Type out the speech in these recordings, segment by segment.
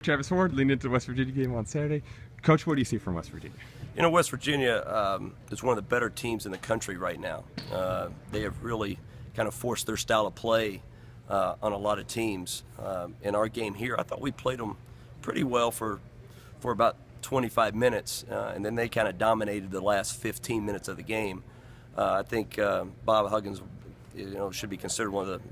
Travis Ward leaned into the West Virginia game on Saturday. Coach, what do you see from West Virginia? You know, West Virginia is one of the better teams in the country right now. They have really kind of forced their style of play on a lot of teams. In our game here, I thought we played them pretty well for about 25 minutes, and then they kind of dominated the last 15 minutes of the game. I think Bob Huggins, should be considered one of the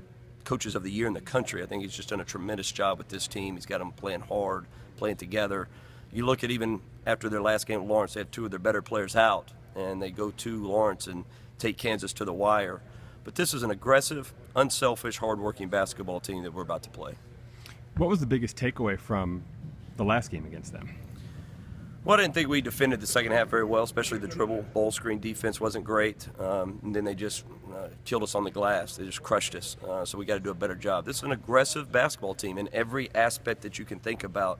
coaches of the year in the country. I think he's just done a tremendous job with this team. He's got them playing hard, playing together. You look at even after their last game with Lawrence, they had two of their better players out, and they go to Lawrence and take Kansas to the wire. But this is an aggressive, unselfish, hardworking basketball team that we're about to play. What was the biggest takeaway from the last game against them? Well, I didn't think we defended the second half very well, especially the dribble. Ball screen defense wasn't great, and then they just killed us on the glass. They just crushed us, so we got to do a better job. This is an aggressive basketball team in every aspect that you can think about.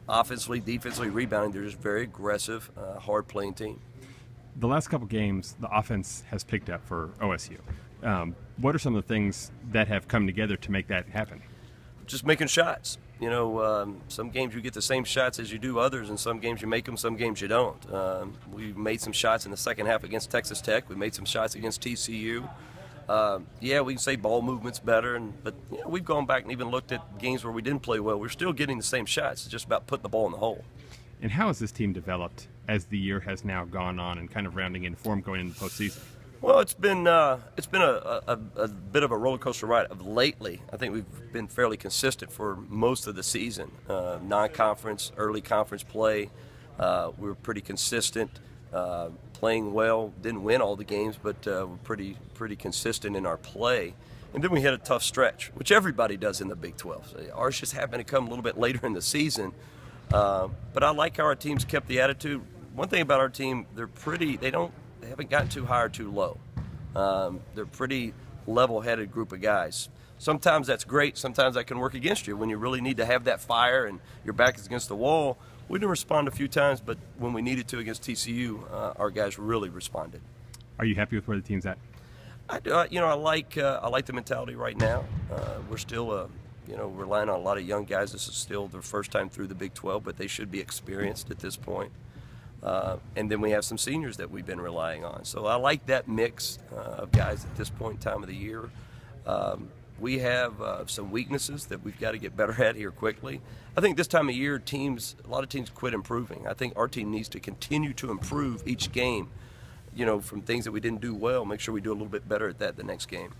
Offensively, defensively, rebounding, they're just very aggressive, hard-playing team. The last couple games, the offense has picked up for OSU. What are some of the things that have come together to make that happen? Just making shots. Some games you get the same shots as you do others, and some games you make them, some games you don't. We made some shots in the second half against Texas Tech. We made some shots against TCU. We can say ball movement's better, but we've gone back and even looked at games where we didn't play well. We're still getting the same shots. It's just about putting the ball in the hole. And how has this team developed as the year has now gone on and kind of rounding in form going into the postseason? Well, it's been a bit of a roller coaster ride of lately. I think we've been fairly consistent for most of the season. Non-conference, early conference play, we were pretty consistent, playing well. Didn't win all the games, but we're pretty consistent in our play. And then we had a tough stretch, which everybody does in the Big 12. So ours just happened to come a little bit later in the season. But I like how our team's kept the attitude. One thing about our team, they haven't gotten too high or too low. They're a pretty level-headed group of guys. Sometimes that's great. Sometimes that can work against you when you really need to have that fire and your back is against the wall. We didn't respond a few times, but when we needed to against TCU, our guys really responded. Are you happy with where the team's at? I do. I like the mentality right now. We're still relying on a lot of young guys. This is still their first time through the Big 12, but they should be experienced at this point. And then we have some seniors that we've been relying on. So I like that mix of guys at this point in time of the year. We have some weaknesses that we've got to get better at here quickly. I think this time of year, a lot of teams quit improving. I think our team needs to continue to improve each game, from things that we didn't do well, make sure we do a little bit better at that the next game.